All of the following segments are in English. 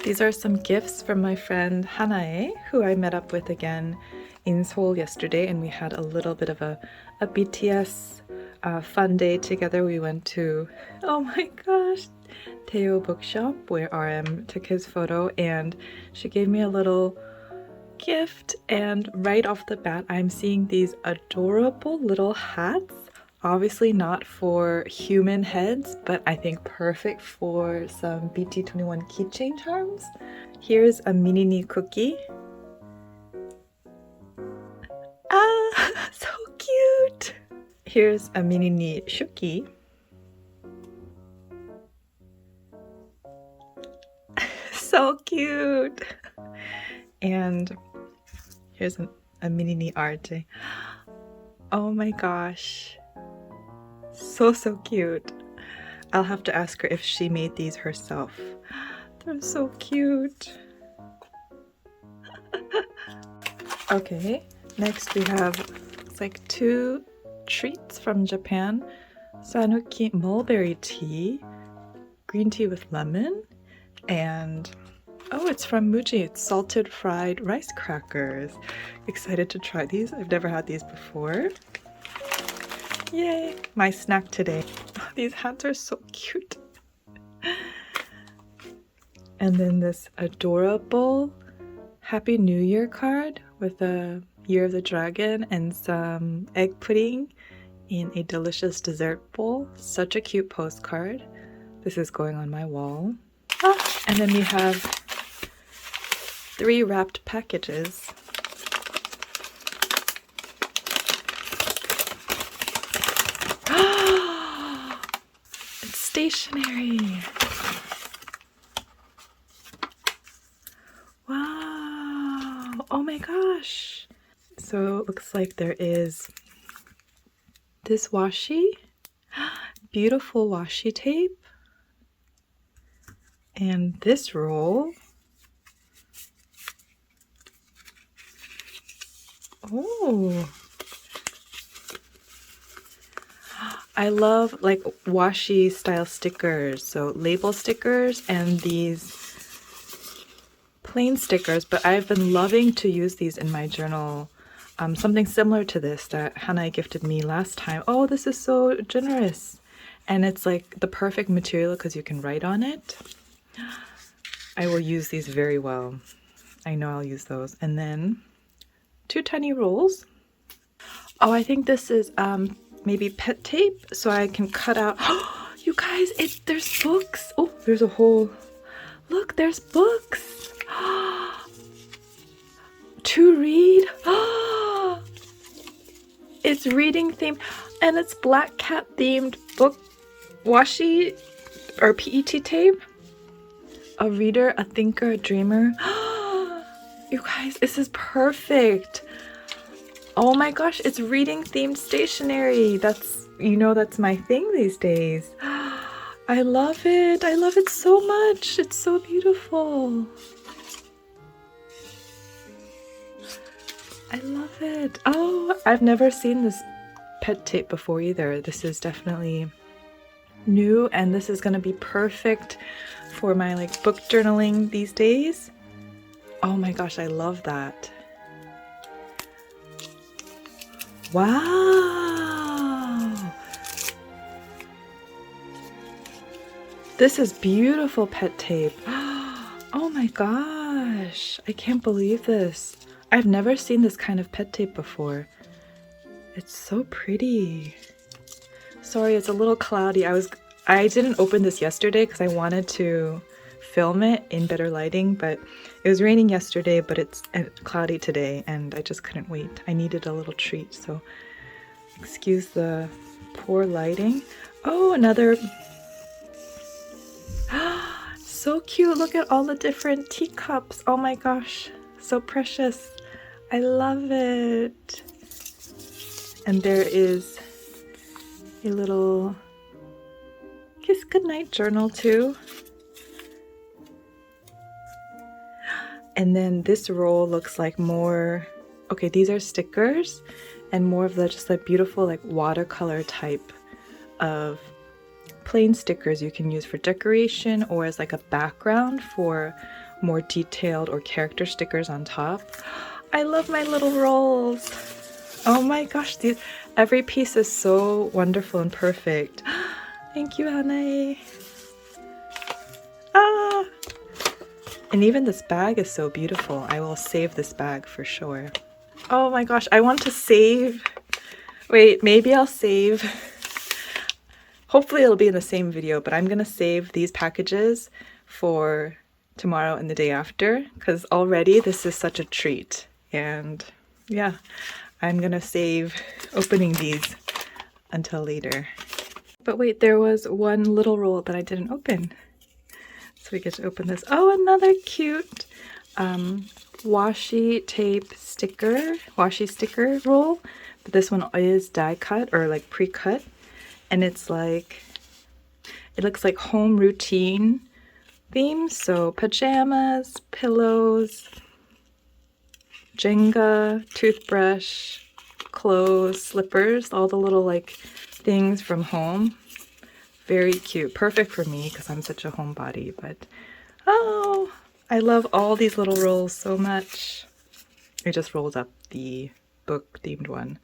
These are some gifts from my friend Hanae, who I met up with again in Seoul yesterday, and we had a little bit of a BTS fun day together. We went to, oh my gosh, Teo Bookshop, where RM took his photo, and she gave me a little gift, and right off the bat I'm seeing these adorable little hats. Obviously not for human heads, but I think perfect for some BT21 keychain charms. Here's a mini cookie. Ah, so cute! Here's a mini shuki. So cute! And here's a mini RJ. Oh my gosh. So cute. I'll have to ask her if she made these herself. They're so cute. Okay, next we have, it's like 2 treats from Japan. Sanuki mulberry tea, green tea with lemon, and oh, it's from Muji. It's salted fried rice crackers. Excited to try these. I've never had these before. Yay! My snack today. Oh, these hats are so cute. And then this adorable Happy New Year card with a Year of the Dragon and some egg pudding in a delicious dessert bowl. Such a cute postcard. This is going on my wall. Ah, and then we have 3 wrapped packages. It's stationery. Wow. Oh my gosh. So it looks like there is this washi, beautiful washi tape, and this roll. Oh, I love like washi style stickers, so label stickers and these plain stickers, but I've been loving to use these in my journal. Something similar to this that Hanae gifted me last time. Oh, this is so generous. And it's like the perfect material because you can write on it. I will use these very well. I know I'll use those. And then 2 tiny rolls. Oh, I think this is maybe pet tape, so I can cut out. Oh, you guys, there's books. Oh, there's a whole, look, there's books. To read. It's reading themed, and it's black cat themed book washi or PET tape. A reader, a thinker, a dreamer. You guys, this is perfect. Oh my gosh, it's reading themed stationery. That's, you know, that's my thing these days. I love it. I love it so much. It's so beautiful. I love it. Oh, I've never seen this pet tape before either. This is definitely new, and this is gonna be perfect for my like book journaling these days. Oh my gosh, I love that. Wow. This is beautiful pet tape. Oh my gosh, I can't believe this. I've never seen this kind of pet tape before. It's so pretty. Sorry, it's a little cloudy. I didn't open this yesterday because I wanted to film it in better lighting, but it was raining yesterday, but it's cloudy today, and I just couldn't wait. I needed a little treat, so excuse the poor lighting. Oh, another. So cute. Look at all the different teacups. Oh my gosh, so precious. I love it. And there is a little kiss goodnight journal too. And then this roll looks like more, okay, these are stickers and more of the just like beautiful like watercolor type of plain stickers you can use for decoration or as like a background for more detailed or character stickers on top. I love my little rolls. Oh my gosh, every piece is so wonderful and perfect. Thank you, Hanae. Ah! And even this bag is so beautiful. I will save this bag for sure. Oh my gosh, I want to save. Wait, maybe I'll save. Hopefully it'll be in the same video, but I'm gonna save these packages for tomorrow and the day after, because already this is such a treat. And yeah, I'm gonna save opening these until later. But wait, there was one little roll that I didn't open. So we get to open this. Oh, another cute washi tape sticker, washi sticker roll. But this one is die cut or like pre-cut. And it's like, it looks like home routine themes. So pajamas, pillows, Jenga, toothbrush, clothes, slippers, all the little like things from home. Very cute. Perfect for me because I'm such a homebody. But oh, I love all these little rolls so much. I just rolled up the book themed one.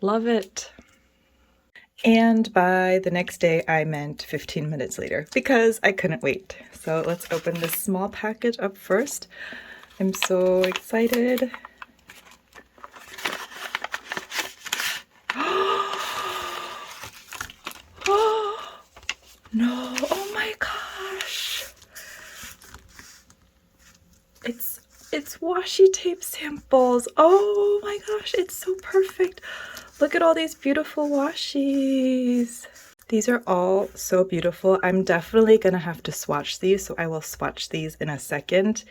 Love it. And by the next day, I meant 15 minutes later because I couldn't wait. So let's open this small package up first. I'm so excited. No, oh my gosh. It's washi tape samples. Oh my gosh, it's so perfect. Look at all these beautiful washis. These are all so beautiful. I'm definitely gonna have to swatch these, so I will swatch these in a second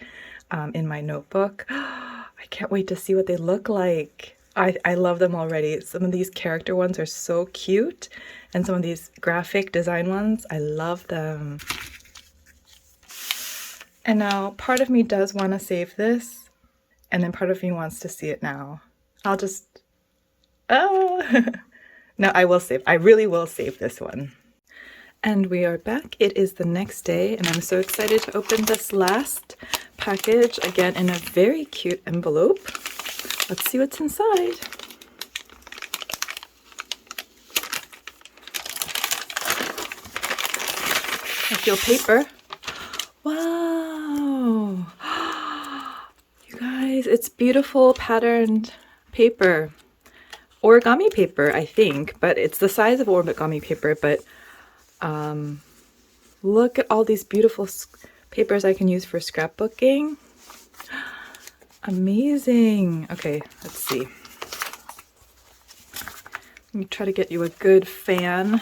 in my notebook. I can't wait to see what they look like. I love them already. Some of these character ones are so cute, and some of these graphic design ones, I love them. And now part of me does want to save this, and then part of me wants to see it now. I'll just, no, I will save. I really will save this one. And we are back. It is the next day, and I'm so excited to open this last package, again in a very cute envelope. Let's see what's inside. I feel paper. Wow. You guys, it's beautiful patterned paper. Origami paper, I think, but it's the size of origami paper, but look at all these beautiful papers I can use for scrapbooking. Amazing. Okay, let's see. Let me try to get you a good fan.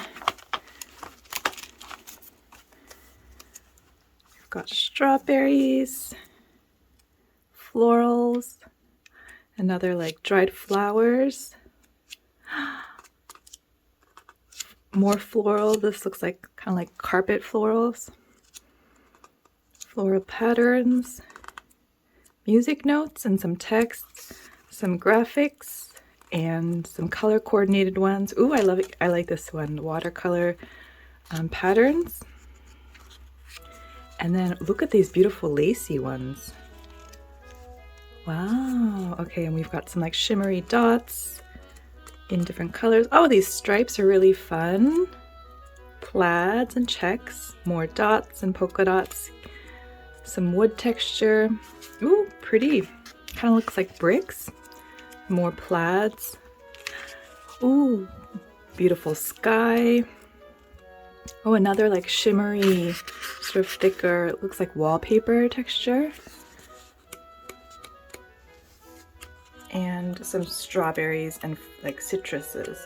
We've got strawberries, florals, another like dried flowers. More floral. This looks like kind of like carpet florals. Floral patterns. Music notes and some text, some graphics, and some color coordinated ones. Ooh, I love it. I like this one. Watercolor patterns. And then look at these beautiful lacy ones. Wow. Okay, and we've got some like shimmery dots in different colors. Oh, these stripes are really fun. Plaids and checks. More dots and polka dots. Some wood texture. Ooh, pretty. Kind of looks like bricks. More plaids. Ooh, beautiful sky. Oh, another like shimmery, sort of thicker, it looks like wallpaper texture. And some strawberries and like citruses.